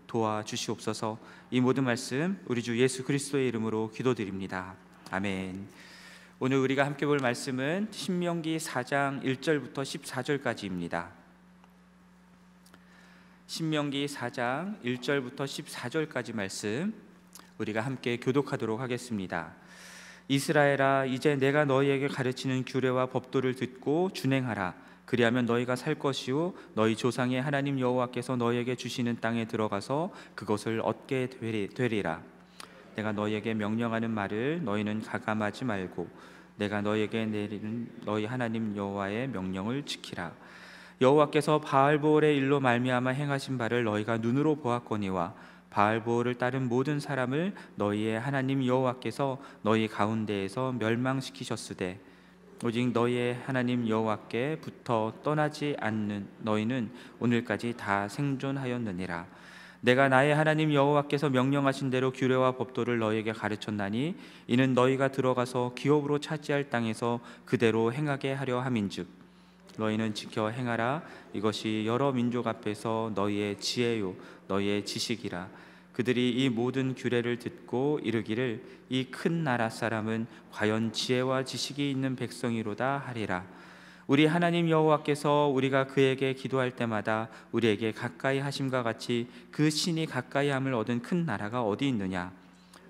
도와주시옵소서. 이 모든 말씀 우리 주 예수 그리스도의 이름으로 기도드립니다. 아멘. 오늘 우리가 함께 볼 말씀은 신명기 4장 1절부터 14절까지입니다. 신명기 4장 1절부터 14절까지 말씀 우리가 함께 교독하도록 하겠습니다. 이스라엘아, 이제 내가 너희에게 가르치는 규례와 법도를 듣고 준행하라. 그리하면 너희가 살 것이요 너희 조상의 하나님 여호와께서 너희에게 주시는 땅에 들어가서 그것을 얻게 되리라. 내가 너희에게 명령하는 말을 너희는 가감하지 말고 내가 너희에게 내리는 너희 하나님 여호와의 명령을 지키라. 여호와께서 바알보올의 일로 말미암아 행하신 바를 너희가 눈으로 보았거니와 바알보올을 따른 모든 사람을 너희의 하나님 여호와께서 너희 가운데에서 멸망시키셨으되 오직 너희의 하나님 여호와께 붙어 떠나지 않는 너희는 오늘까지 다 생존하였느니라. 내가 나의 하나님 여호와께서 명령하신 대로 규례와 법도를 너희에게 가르쳤나니 이는 너희가 들어가서 기업으로 차지할 땅에서 그대로 행하게 하려 함인즉 너희는 지켜 행하라. 이것이 여러 민족 앞에서 너희의 지혜요 너희의 지식이라. 그들이 이 모든 규례를 듣고 이르기를 이 큰 나라 사람은 과연 지혜와 지식이 있는 백성이로다 하리라. 우리 하나님 여호와께서 우리가 그에게 기도할 때마다 우리에게 가까이 하심과 같이 그 신이 가까이 함을 얻은 큰 나라가 어디 있느냐.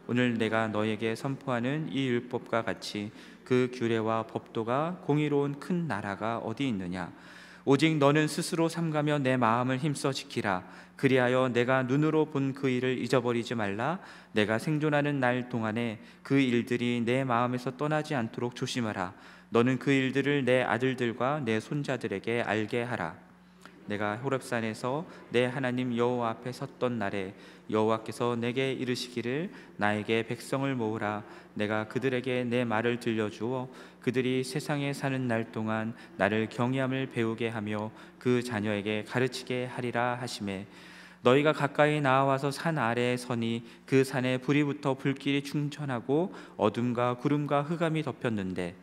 오늘 내가 너에게 선포하는 이 율법과 같이 그 규례와 법도가 공의로운 큰 나라가 어디 있느냐. 오직 너는 스스로 삼가며 내 마음을 힘써 지키라. 그리하여 내가 눈으로 본 그 일을 잊어버리지 말라. 내가 생존하는 날 동안에 그 일들이 내 마음에서 떠나지 않도록 조심하라. 너는 그 일들을 내 아들들과 내 손자들에게 알게 하라. 내가 호렙산에서 내 하나님 여호와 앞에 섰던 날에 여호와께서 내게 이르시기를 나에게 백성을 모으라. 내가 그들에게 내 말을 들려주어 그들이 세상에 사는 날 동안 나를 경외함을 배우게 하며 그 자녀에게 가르치게 하리라 하시매 너희가 가까이 나와서 산 아래에 서니 그 산에 불이 붙어 불길이 충천하고 어둠과 구름과 흑암이 덮였는데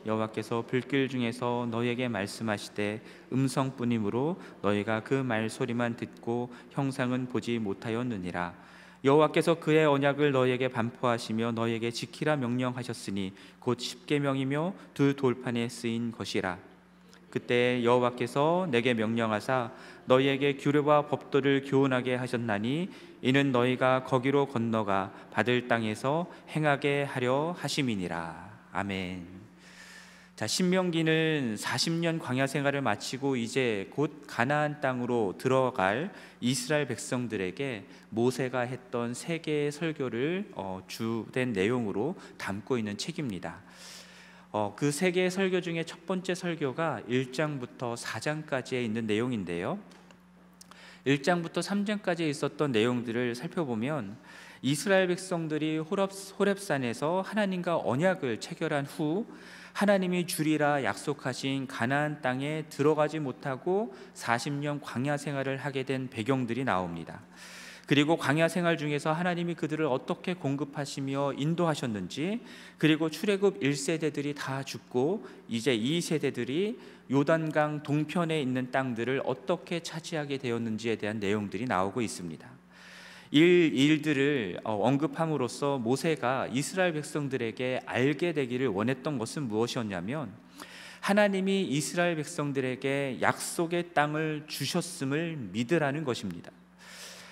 여호와께서 불길 중에서 너희에게 말씀하시되 음성뿐이므로 너희가 그 말소리만 듣고 형상은 보지 못하였느니라. 여호와께서 그의 언약을 너희에게 반포하시며 너희에게 지키라 명령하셨으니 곧 십계명이며 두 돌판에 쓰인 것이라. 그때 여호와께서 내게 명령하사 너희에게 규례와 법도를 교훈하게 하셨나니 이는 너희가 거기로 건너가 받을 땅에서 행하게 하려 하심이니라. 아멘. 자, 신명기는 40년 광야 생활을 마치고 이제 곧 가나안 땅으로 들어갈 이스라엘 백성들에게 모세가 했던 세 개의 설교를 주된 내용으로 담고 있는 책입니다. 그 세 개의 설교 중에 첫 번째 설교가 1장부터 4장까지에 있는 내용인데요. 1장부터 3장까지 있었던 내용들을 살펴보면 이스라엘 백성들이 호렙산에서 하나님과 언약을 체결한 후 하나님이 주리라 약속하신 가나안 땅에 들어가지 못하고 40년 광야 생활을 하게 된 배경들이 나옵니다. 그리고 광야 생활 중에서 하나님이 그들을 어떻게 공급하시며 인도하셨는지, 그리고 출애굽 1세대들이 다 죽고 이제 2세대들이 요단강 동편에 있는 땅들을 어떻게 차지하게 되었는지에 대한 내용들이 나오고 있습니다. 일들을 언급함으로써 모세가 이스라엘 백성들에게 알게 되기를 원했던 것은 무엇이었냐면 하나님이 이스라엘 백성들에게 약속의 땅을 주셨음을 믿으라는 것입니다.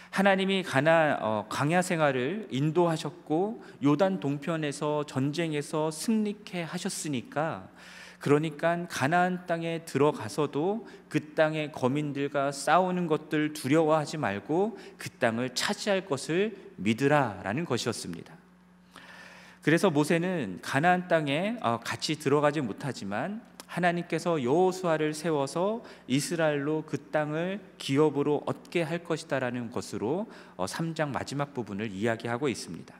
하나님이 광야 생활을 인도하셨고 요단 동편에서 전쟁에서 승리케 하셨으니까, 그러니까 가나안 땅에 들어가서도 그 땅의 거민들과 싸우는 것들 두려워하지 말고 그 땅을 차지할 것을 믿으라라는 것이었습니다. 그래서 모세는 가나안 땅에 같이 들어가지 못하지만 하나님께서 여호수아를 세워서 이스라엘로 그 땅을 기업으로 얻게 할 것이다라는 것으로 3장 마지막 부분을 이야기하고 있습니다.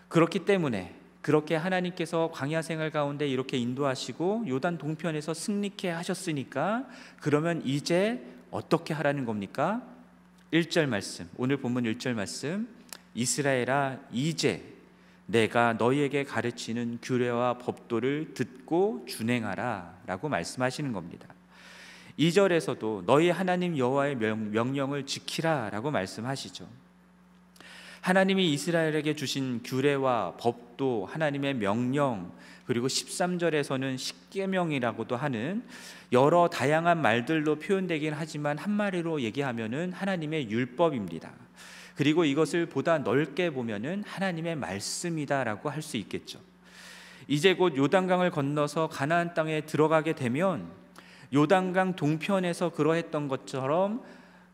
그렇기 때문에 그렇게 하나님께서 광야 생활 가운데 이렇게 인도하시고 요단 동편에서 승리케 하셨으니까 그러면 이제 어떻게 하라는 겁니까? 1절 말씀, 오늘 본문 1절 말씀, 이스라엘아 이제 내가 너희에게 가르치는 규례와 법도를 듣고 준행하라 라고 말씀하시는 겁니다. 2절에서도 너희 하나님 여호와의 명령을 지키라라고 말씀하시죠. 하나님이 이스라엘에게 주신 규례와 법도 하나님의 명령, 그리고 13절에서는 십계명이라고도 하는 여러 다양한 말들로 표현되긴 하지만 한마디로 얘기하면은 하나님의 율법입니다. 그리고 이것을 보다 넓게 보면은 하나님의 말씀이다라고 할 수 있겠죠. 이제 곧 요단강을 건너서 가나안 땅에 들어가게 되면 요단강 동편에서 그러했던 것처럼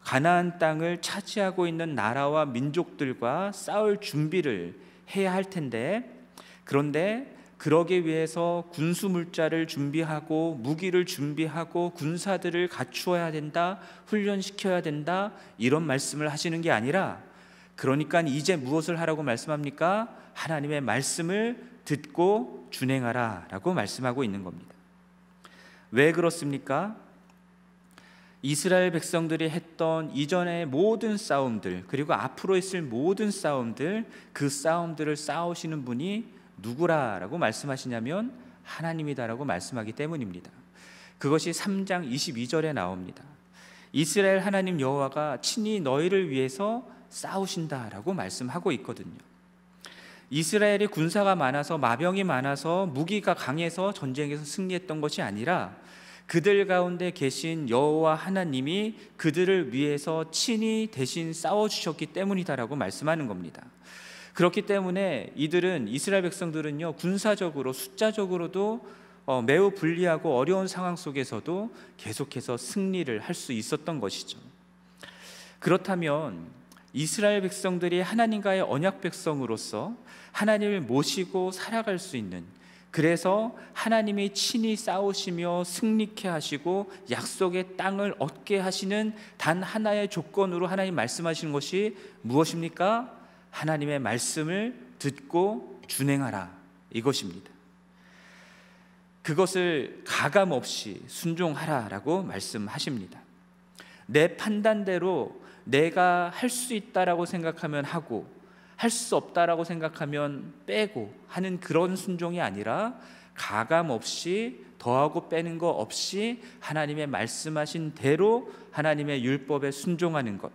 가나안 땅을 차지하고 있는 나라와 민족들과 싸울 준비를 해야 할 텐데, 그런데 그러기 위해서 군수물자를 준비하고 무기를 준비하고 군사들을 갖추어야 된다, 훈련시켜야 된다, 이런 말씀을 하시는 게 아니라, 그러니까 이제 무엇을 하라고 말씀합니까? 하나님의 말씀을 듣고 준행하라 라고 말씀하고 있는 겁니다. 왜 그렇습니까? 이스라엘 백성들이 했던 이전의 모든 싸움들, 그리고 앞으로 있을 모든 싸움들, 그 싸움들을 싸우시는 분이 누구라라고 말씀하시냐면 하나님이다라고 말씀하기 때문입니다. 그것이 3장 22절에 나옵니다. 이스라엘 하나님 여호와가 친히 너희를 위해서 싸우신다라고 말씀하고 있거든요. 이스라엘이 군사가 많아서, 마병이 많아서, 무기가 강해서 전쟁에서 승리했던 것이 아니라 그들 가운데 계신 여호와 하나님이 그들을 위해서 친히 대신 싸워주셨기 때문이다라고 말씀하는 겁니다. 그렇기 때문에 이스라엘 백성들은요, 군사적으로 숫자적으로도 매우 불리하고 어려운 상황 속에서도 계속해서 승리를 할 수 있었던 것이죠. 그렇다면 이스라엘 백성들이 하나님과의 언약 백성으로서 하나님을 모시고 살아갈 수 있는, 그래서 하나님이 친히 싸우시며 승리케 하시고 약속의 땅을 얻게 하시는 단 하나의 조건으로 하나님 말씀하시는 것이 무엇입니까? 하나님의 말씀을 듣고 준행하라, 이것입니다. 그것을 가감없이 순종하라라고 말씀하십니다. 내 판단대로 내가 할 수 있다라고 생각하면 하고, 할 수 없다라고 생각하면 빼고 하는 그런 순종이 아니라 가감없이 더하고 빼는 거 없이 하나님의 말씀하신 대로 하나님의 율법에 순종하는 것,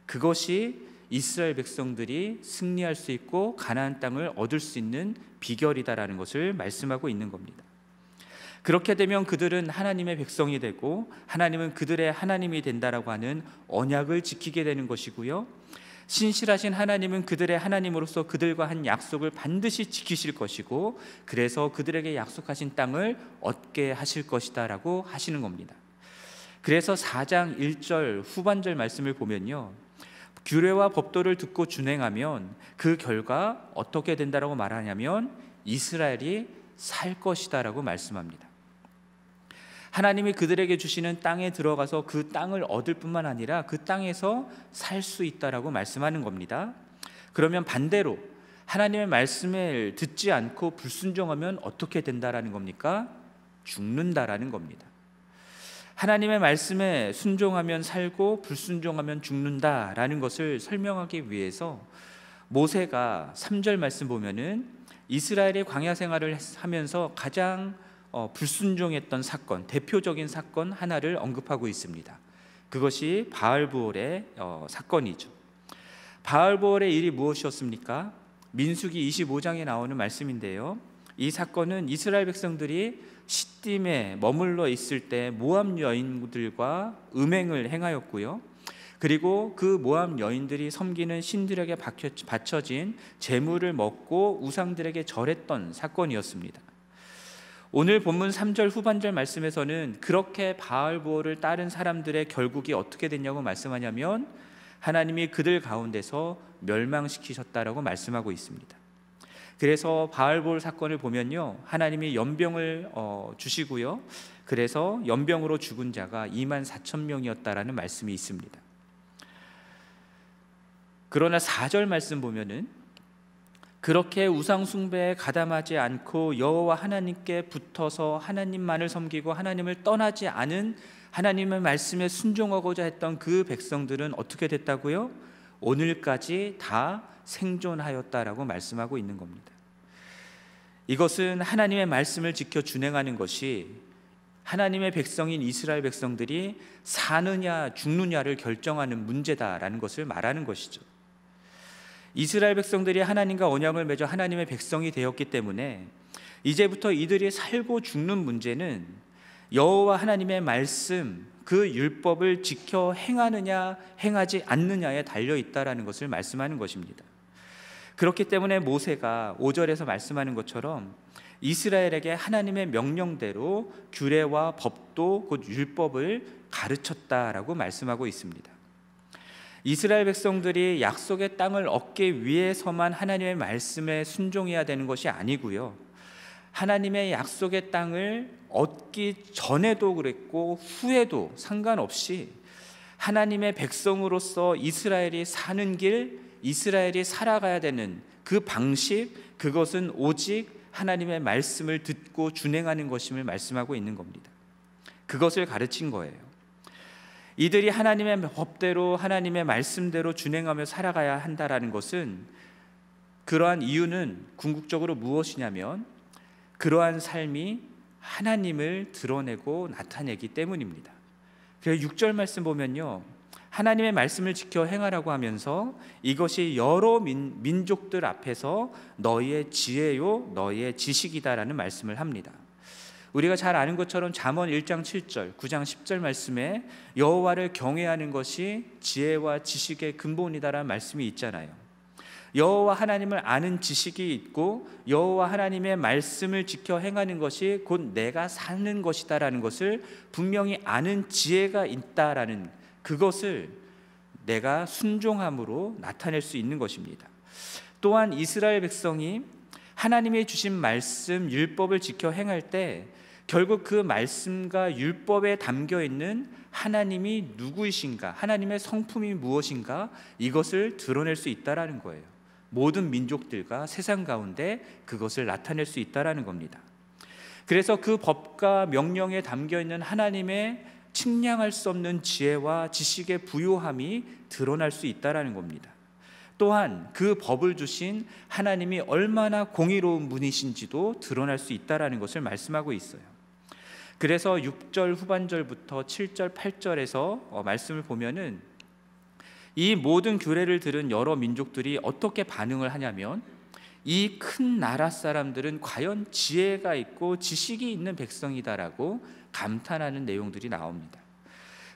그것이 이스라엘 백성들이 승리할 수 있고 가나안 땅을 얻을 수 있는 비결이다라는 것을 말씀하고 있는 겁니다. 그렇게 되면 그들은 하나님의 백성이 되고 하나님은 그들의 하나님이 된다라고 하는 언약을 지키게 되는 것이고요, 신실하신 하나님은 그들의 하나님으로서 그들과 한 약속을 반드시 지키실 것이고, 그래서 그들에게 약속하신 땅을 얻게 하실 것이다 라고 하시는 겁니다. 그래서 4장 1절 후반절 말씀을 보면요, 규례와 법도를 듣고 준행하면 그 결과 어떻게 된다라고 말하냐면 이스라엘이 살 것이다 라고 말씀합니다. 하나님이 그들에게 주시는 땅에 들어가서 그 땅을 얻을 뿐만 아니라 그 땅에서 살 수 있다라고 말씀하는 겁니다. 그러면 반대로 하나님의 말씀을 듣지 않고 불순종하면 어떻게 된다라는 겁니까? 죽는다라는 겁니다. 하나님의 말씀에 순종하면 살고 불순종하면 죽는다라는 것을 설명하기 위해서 모세가 3절 말씀 보면은 이스라엘이 광야 생활을 하면서 가장 불순종했던 사건, 대표적인 사건 하나를 언급하고 있습니다. 그것이 바알브올의 사건이죠. 바알브올의 일이 무엇이었습니까? 민수기 25장에 나오는 말씀인데요, 이 사건은 이스라엘 백성들이 시딤에 머물러 있을 때 모압 여인들과 음행을 행하였고요, 그리고 그 모압 여인들이 섬기는 신들에게 바쳐진 제물을 먹고 우상들에게 절했던 사건이었습니다. 오늘 본문 3절 후반절 말씀에서는 그렇게 바알보를 따른 사람들의 결국이 어떻게 됐냐고 말씀하냐면 하나님이 그들 가운데서 멸망시키셨다라고 말씀하고 있습니다. 그래서 바알볼 사건을 보면요, 하나님이 연병을 주시고요, 그래서 연병으로 죽은 자가 24,000명이었다라는 말씀이 있습니다. 그러나 4절 말씀 보면은 그렇게 우상 숭배에 가담하지 않고 여호와 하나님께 붙어서 하나님만을 섬기고 하나님을 떠나지 않은 하나님의 말씀에 순종하고자 했던 그 백성들은 어떻게 됐다고요? 오늘까지 다 생존하였다라고 말씀하고 있는 겁니다. 이것은 하나님의 말씀을 지켜 준행하는 것이 하나님의 백성인 이스라엘 백성들이 사느냐 죽느냐를 결정하는 문제다라는 것을 말하는 것이죠. 이스라엘 백성들이 하나님과 언약을 맺어 하나님의 백성이 되었기 때문에 이제부터 이들이 살고 죽는 문제는 여호와 하나님의 말씀, 그 율법을 지켜 행하느냐 행하지 않느냐에 달려 있다라는 것을 말씀하는 것입니다. 그렇기 때문에 모세가 5절에서 말씀하는 것처럼 이스라엘에게 하나님의 명령대로 규례와 법도 곧 율법을 가르쳤다라고 말씀하고 있습니다. 이스라엘 백성들이 약속의 땅을 얻기 위해서만 하나님의 말씀에 순종해야 되는 것이 아니고요, 하나님의 약속의 땅을 얻기 전에도 그랬고 후에도 상관없이 하나님의 백성으로서 이스라엘이 사는 길, 이스라엘이 살아가야 되는 그 방식, 그것은 오직 하나님의 말씀을 듣고 준행하는 것임을 말씀하고 있는 겁니다. 그것을 가르친 거예요. 이들이 하나님의 법대로 하나님의 말씀대로 준행하며 살아가야 한다라는 것은, 그러한 이유는 궁극적으로 무엇이냐면 그러한 삶이 하나님을 드러내고 나타내기 때문입니다. 그래서 6절 말씀 보면요, 하나님의 말씀을 지켜 행하라고 하면서 이것이 여러 민족들 앞에서 너희의 지혜요 너희의 지식이다라는 말씀을 합니다. 우리가 잘 아는 것처럼 잠언 1장 7절, 9장 10절 말씀에 여호와를 경외하는 것이 지혜와 지식의 근본이다라는 말씀이 있잖아요. 여호와 하나님을 아는 지식이 있고 여호와 하나님의 말씀을 지켜 행하는 것이 곧 내가 사는 것이다라는 것을 분명히 아는 지혜가 있다라는, 그것을 내가 순종함으로 나타낼 수 있는 것입니다. 또한 이스라엘 백성이 하나님이 주신 말씀, 율법을 지켜 행할 때 결국 그 말씀과 율법에 담겨 있는 하나님이 누구이신가, 하나님의 성품이 무엇인가, 이것을 드러낼 수 있다라는 거예요. 모든 민족들과 세상 가운데 그것을 나타낼 수 있다라는 겁니다. 그래서 그 법과 명령에 담겨 있는 하나님의 측량할 수 없는 지혜와 지식의 부요함이 드러날 수 있다라는 겁니다. 또한 그 법을 주신 하나님이 얼마나 공의로운 분이신지도 드러날 수 있다라는 것을 말씀하고 있어요. 그래서 6절 후반절부터 7절 8절에서 말씀을 보면은 이 모든 규례를 들은 여러 민족들이 어떻게 반응을 하냐면, 이 큰 나라 사람들은 과연 지혜가 있고 지식이 있는 백성이다라고 감탄하는 내용들이 나옵니다.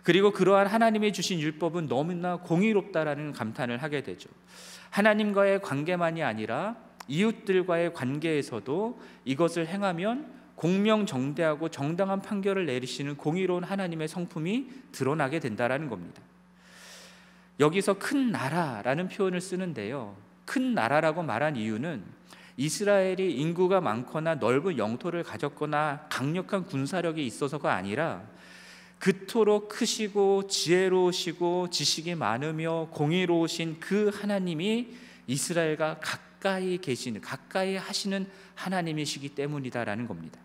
그리고 그러한 하나님이 주신 율법은 너무나 공의롭다라는 감탄을 하게 되죠. 하나님과의 관계만이 아니라 이웃들과의 관계에서도 이것을 행하면 공명정대하고 정당한 판결을 내리시는 공의로운 하나님의 성품이 드러나게 된다라는 겁니다. 여기서 큰 나라라는 표현을 쓰는데요, 큰 나라라고 말한 이유는 이스라엘이 인구가 많거나 넓은 영토를 가졌거나 강력한 군사력이 있어서가 아니라 그토록 크시고 지혜로우시고 지식이 많으며 공의로우신 그 하나님이 이스라엘과 가까이 계시는, 가까이 하시는 하나님이시기 때문이다라는 겁니다.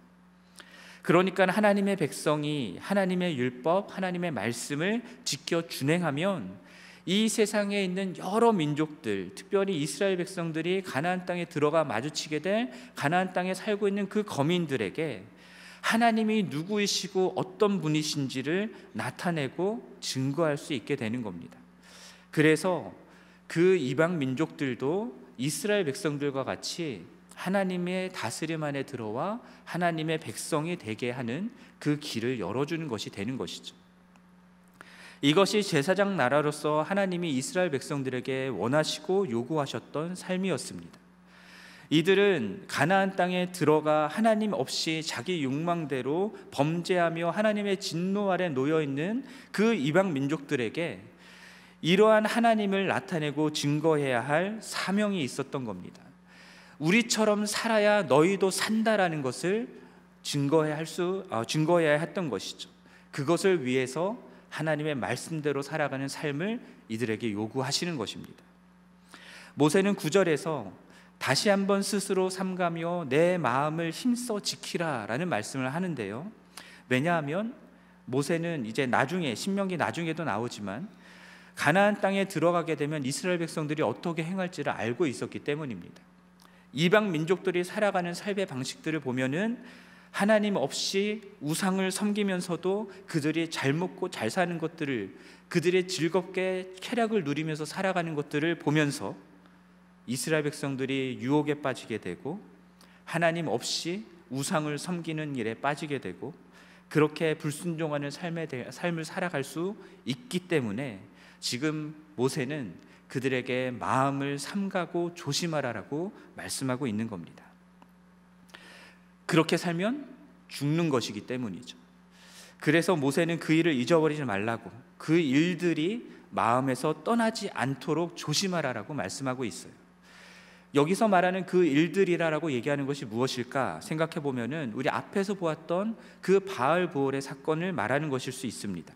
그러니까 하나님의 백성이 하나님의 율법, 하나님의 말씀을 지켜 준행하면 이 세상에 있는 여러 민족들, 특별히 이스라엘 백성들이 가나안 땅에 들어가 마주치게 될 가나안 땅에 살고 있는 그 거민들에게 하나님이 누구이시고 어떤 분이신지를 나타내고 증거할 수 있게 되는 겁니다. 그래서 그 이방 민족들도 이스라엘 백성들과 같이 하나님의 다스림 안에 들어와 하나님의 백성이 되게 하는 그 길을 열어주는 것이 되는 것이죠. 이것이 제사장 나라로서 하나님이 이스라엘 백성들에게 원하시고 요구하셨던 삶이었습니다. 이들은 가나안 땅에 들어가 하나님 없이 자기 욕망대로 범죄하며 하나님의 진노 아래 놓여 있는 그 이방 민족들에게 이러한 하나님을 나타내고 증거해야 할 사명이 있었던 겁니다. 우리처럼 살아야 너희도 산다라는 것을 증거해야 했던 것이죠. 그것을 위해서 하나님의 말씀대로 살아가는 삶을 이들에게 요구하시는 것입니다. 모세는 9절에서 다시 한번 스스로 삼가며 내 마음을 힘써 지키라 라는 말씀을 하는데요, 왜냐하면 모세는 이제 나중에, 신명기 나중에도 나오지만 가나안 땅에 들어가게 되면 이스라엘 백성들이 어떻게 행할지를 알고 있었기 때문입니다. 이방 민족들이 살아가는 삶의 방식들을 보면은 하나님 없이 우상을 섬기면서도 그들이 잘 먹고 잘 사는 것들을, 그들의 즐겁게 쾌락을 누리면서 살아가는 것들을 보면서 이스라엘 백성들이 유혹에 빠지게 되고 하나님 없이 우상을 섬기는 일에 빠지게 되고 그렇게 불순종하는 삶을 살아갈 수 있기 때문에 지금 모세는 그들에게 마음을 삼가고 조심하라라고 말씀하고 있는 겁니다. 그렇게 살면 죽는 것이기 때문이죠. 그래서 모세는 그 일을 잊어버리지 말라고, 그 일들이 마음에서 떠나지 않도록 조심하라라고 말씀하고 있어요. 여기서 말하는 그 일들이라고 얘기하는 것이 무엇일까 생각해 보면은 우리 앞에서 보았던 그 바알보올의 사건을 말하는 것일 수 있습니다.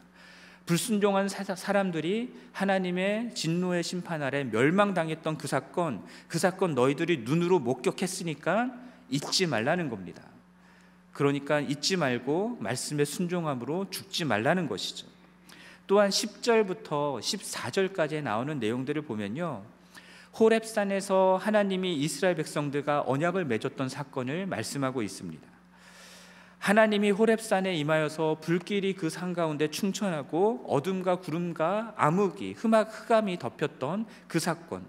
불순종한 사람들이 하나님의 진노의 심판 아래 멸망당했던 그 사건 너희들이 눈으로 목격했으니까 잊지 말라는 겁니다. 그러니까 잊지 말고 말씀에 순종함으로 죽지 말라는 것이죠. 또한 10절부터 14절까지 나오는 내용들을 보면요, 호렙산에서 하나님이 이스라엘 백성들과 언약을 맺었던 사건을 말씀하고 있습니다. 하나님이 호렙산에 임하여서 불길이 그 산 가운데 충천하고 어둠과 구름과 암흑이 흑암이 덮였던 그 사건,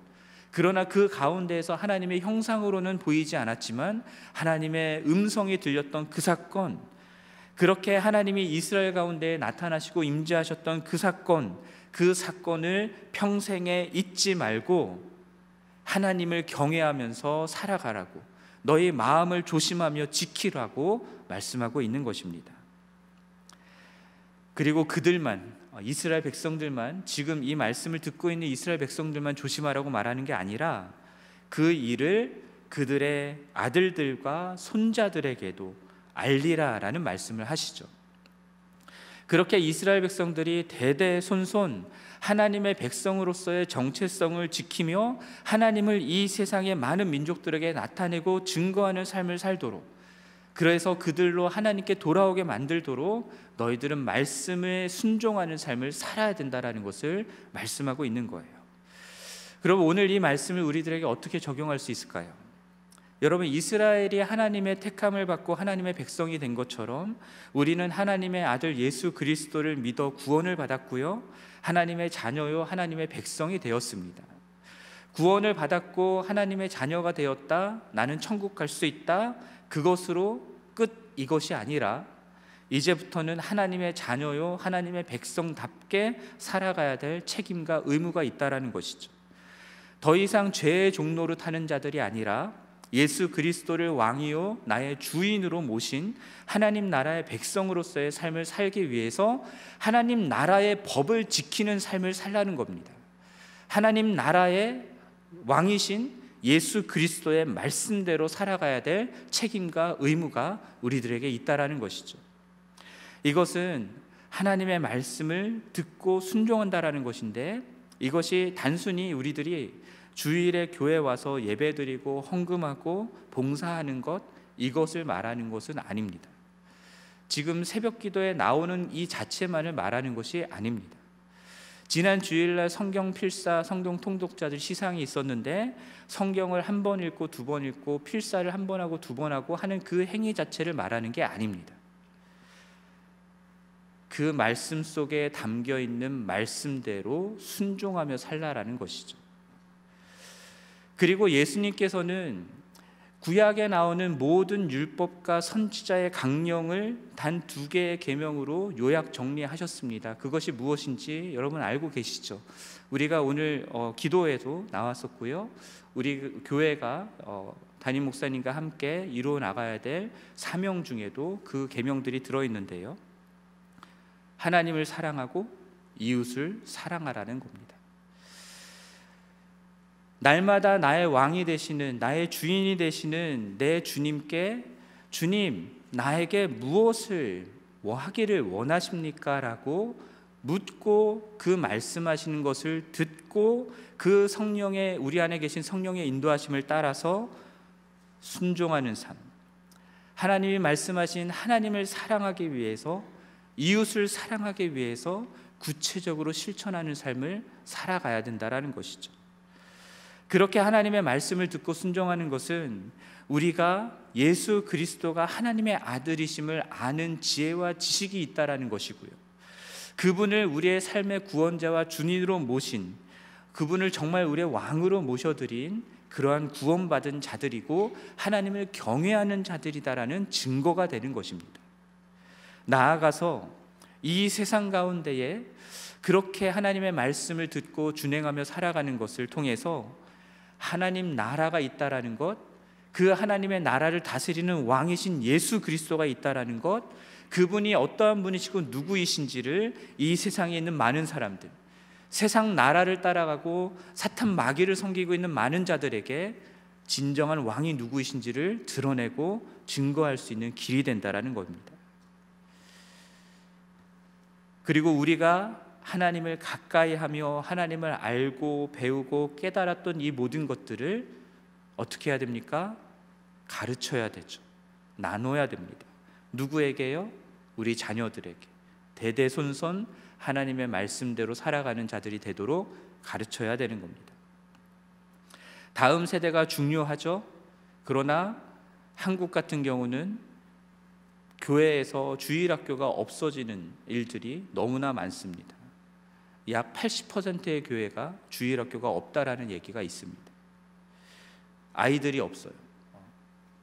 그러나 그 가운데에서 하나님의 형상으로는 보이지 않았지만 하나님의 음성이 들렸던 그 사건, 그렇게 하나님이 이스라엘 가운데 나타나시고 임재하셨던 그 사건을 평생에 잊지 말고 하나님을 경외하면서 살아가라고, 너희 마음을 조심하며 지키라고 말씀하고 있는 것입니다. 그리고 이스라엘 백성들만, 지금 이 말씀을 듣고 있는 이스라엘 백성들만 조심하라고 말하는 게 아니라 그 일을 그들의 아들들과 손자들에게도 알리라라는 말씀을 하시죠. 그렇게 이스라엘 백성들이 대대손손 하나님의 백성으로서의 정체성을 지키며 하나님을 이 세상의 많은 민족들에게 나타내고 증거하는 삶을 살도록, 그래서 그들로 하나님께 돌아오게 만들도록 너희들은 말씀에 순종하는 삶을 살아야 된다라는 것을 말씀하고 있는 거예요. 그럼 오늘 이 말씀을 우리들에게 어떻게 적용할 수 있을까요? 여러분, 이스라엘이 하나님의 택함을 받고 하나님의 백성이 된 것처럼 우리는 하나님의 아들 예수 그리스도를 믿어 구원을 받았고요, 하나님의 자녀요 하나님의 백성이 되었습니다. 구원을 받았고 하나님의 자녀가 되었다, 나는 천국 갈 수 있다, 그것으로 끝, 이것이 아니라 이제부터는 하나님의 자녀요 하나님의 백성답게 살아가야 될 책임과 의무가 있다라는 것이죠. 더 이상 죄의 종로를 타는 자들이 아니라 예수 그리스도를 왕이요 나의 주인으로 모신 하나님 나라의 백성으로서의 삶을 살기 위해서 하나님 나라의 법을 지키는 삶을 살라는 겁니다. 하나님 나라의 왕이신 예수 그리스도의 말씀대로 살아가야 될 책임과 의무가 우리들에게 있다라는 것이죠. 이것은 하나님의 말씀을 듣고 순종한다라는 것인데, 이것이 단순히 우리들이 주일에 교회 와서 예배드리고 헌금하고 봉사하는 것, 이것을 말하는 것은 아닙니다. 지금 새벽 기도에 나오는 이 자체만을 말하는 것이 아닙니다. 지난 주일날 성경 필사, 성경 통독자들 시상이 있었는데 성경을 한 번 읽고 두 번 읽고 필사를 한 번 하고 두 번 하고 하는 그 행위 자체를 말하는 게 아닙니다. 그 말씀 속에 담겨 있는 말씀대로 순종하며 살라라는 것이죠. 그리고 예수님께서는 구약에 나오는 모든 율법과 선지자의 강령을 단 2개의 계명으로 요약 정리하셨습니다. 그것이 무엇인지 여러분 알고 계시죠? 우리가 오늘 기도에도 나왔었고요, 우리 교회가 담임 목사님과 함께 이루어 나가야 될 사명 중에도 그 계명들이 들어있는데요, 하나님을 사랑하고 이웃을 사랑하라는 겁니다. 날마다 나의 왕이 되시는, 나의 주인이 되시는 내 주님께, 주님 나에게 무엇을 하기를 원하십니까? 라고 묻고 그 말씀하시는 것을 듣고 그 성령의, 우리 안에 계신 성령의 인도하심을 따라서 순종하는 삶, 하나님이 말씀하신 하나님을 사랑하기 위해서, 이웃을 사랑하기 위해서 구체적으로 실천하는 삶을 살아가야 된다라는 것이죠. 그렇게 하나님의 말씀을 듣고 순종하는 것은 우리가 예수 그리스도가 하나님의 아들이심을 아는 지혜와 지식이 있다라는 것이고요, 그분을 우리의 삶의 구원자와 주님으로 모신, 그분을 정말 우리의 왕으로 모셔드린 그러한 구원받은 자들이고 하나님을 경외하는 자들이다라는 증거가 되는 것입니다. 나아가서 이 세상 가운데에 그렇게 하나님의 말씀을 듣고 준행하며 살아가는 것을 통해서 하나님 나라가 있다라는 것, 그 하나님의 나라를 다스리는 왕이신 예수 그리스도가 있다라는 것, 그분이 어떠한 분이시고 누구이신지를 이 세상에 있는 많은 사람들, 세상 나라를 따라가고 사탄 마귀를 섬기고 있는 많은 자들에게 진정한 왕이 누구이신지를 드러내고 증거할 수 있는 길이 된다라는 겁니다. 그리고 우리가 하나님을 가까이 하며 하나님을 알고 배우고 깨달았던 이 모든 것들을 어떻게 해야 됩니까? 가르쳐야 되죠. 나눠야 됩니다. 누구에게요? 우리 자녀들에게. 대대손손 하나님의 말씀대로 살아가는 자들이 되도록 가르쳐야 되는 겁니다. 다음 세대가 중요하죠. 그러나 한국 같은 경우는 교회에서 주일학교가 없어지는 일들이 너무나 많습니다. 약 80%의 교회가 주일학교가 없다라는 얘기가 있습니다. 아이들이 없어요.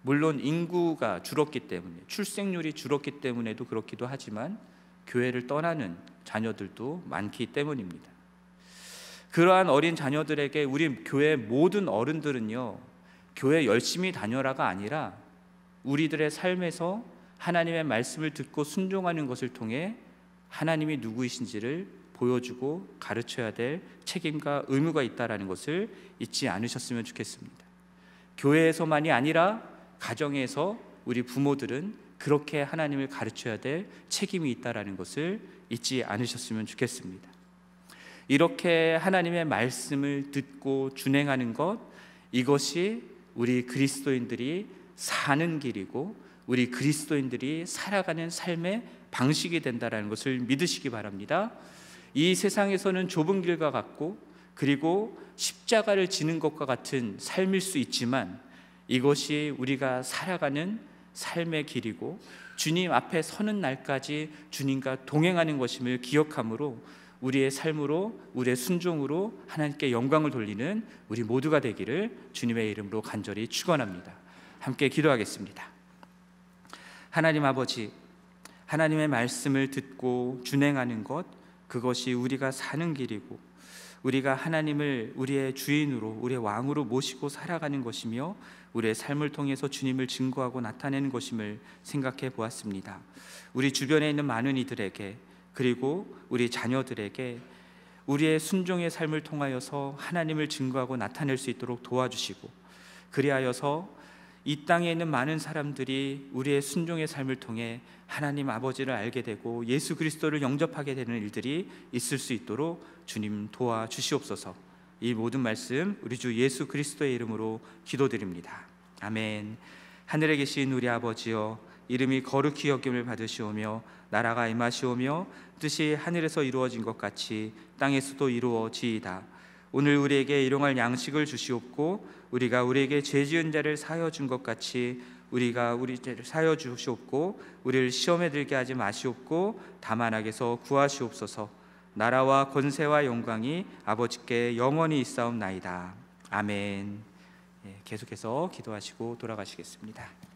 물론 인구가 줄었기 때문에, 출생률이 줄었기 때문에도 그렇기도 하지만 교회를 떠나는 자녀들도 많기 때문입니다. 그러한 어린 자녀들에게 우리 교회 모든 어른들은요, 교회 열심히 다녀라가 아니라 우리들의 삶에서 하나님의 말씀을 듣고 순종하는 것을 통해 하나님이 누구이신지를 보여주고 가르쳐야 될 책임과 의무가 있다는 것을 잊지 않으셨으면 좋겠습니다. 교회에서만이 아니라 가정에서 우리 부모들은 그렇게 하나님을 가르쳐야 될 책임이 있다는 것을 잊지 않으셨으면 좋겠습니다. 이렇게 하나님의 말씀을 듣고 준행하는 것, 이것이 우리 그리스도인들이 사는 길이고 우리 그리스도인들이 살아가는 삶의 방식이 된다는 것을 믿으시기 바랍니다. 이 세상에서는 좁은 길과 같고 그리고 십자가를 지는 것과 같은 삶일 수 있지만 이것이 우리가 살아가는 삶의 길이고 주님 앞에 서는 날까지 주님과 동행하는 것임을 기억함으로 우리의 삶으로, 우리의 순종으로 하나님께 영광을 돌리는 우리 모두가 되기를 주님의 이름으로 간절히 축원합니다. 함께 기도하겠습니다. 하나님 아버지, 하나님의 말씀을 듣고 준행하는 것, 그것이 우리가 사는 길이고 우리가 하나님을 우리의 주인으로, 우리의 왕으로 모시고 살아가는 것이며 우리의 삶을 통해서 주님을 증거하고 나타내는 것임을 생각해 보았습니다. 우리 주변에 있는 많은 이들에게, 그리고 우리 자녀들에게 우리의 순종의 삶을 통하여서 하나님을 증거하고 나타낼 수 있도록 도와주시고, 그리하여서 이 땅에 있는 많은 사람들이 우리의 순종의 삶을 통해 하나님 아버지를 알게 되고 예수 그리스도를 영접하게 되는 일들이 있을 수 있도록 주님 도와주시옵소서. 이 모든 말씀 우리 주 예수 그리스도의 이름으로 기도드립니다. 아멘. 하늘에 계신 우리 아버지여, 이름이 거룩히 여김을 받으시오며 나라가 임하시오며 뜻이 하늘에서 이루어진 것 같이 땅에서도 이루어지이다. 오늘 우리에게 일용할 양식을 주시옵고 우리가 우리에게 죄 지은 자를 사하여 준 것 같이 우리가 우리 죄를 사하여 주시옵고 우리를 시험에 들게 하지 마시옵고 다만 악에서 구하시옵소서. 나라와 권세와 영광이 아버지께 영원히 있사옵나이다. 아멘. 계속해서 기도하시고 돌아가시겠습니다.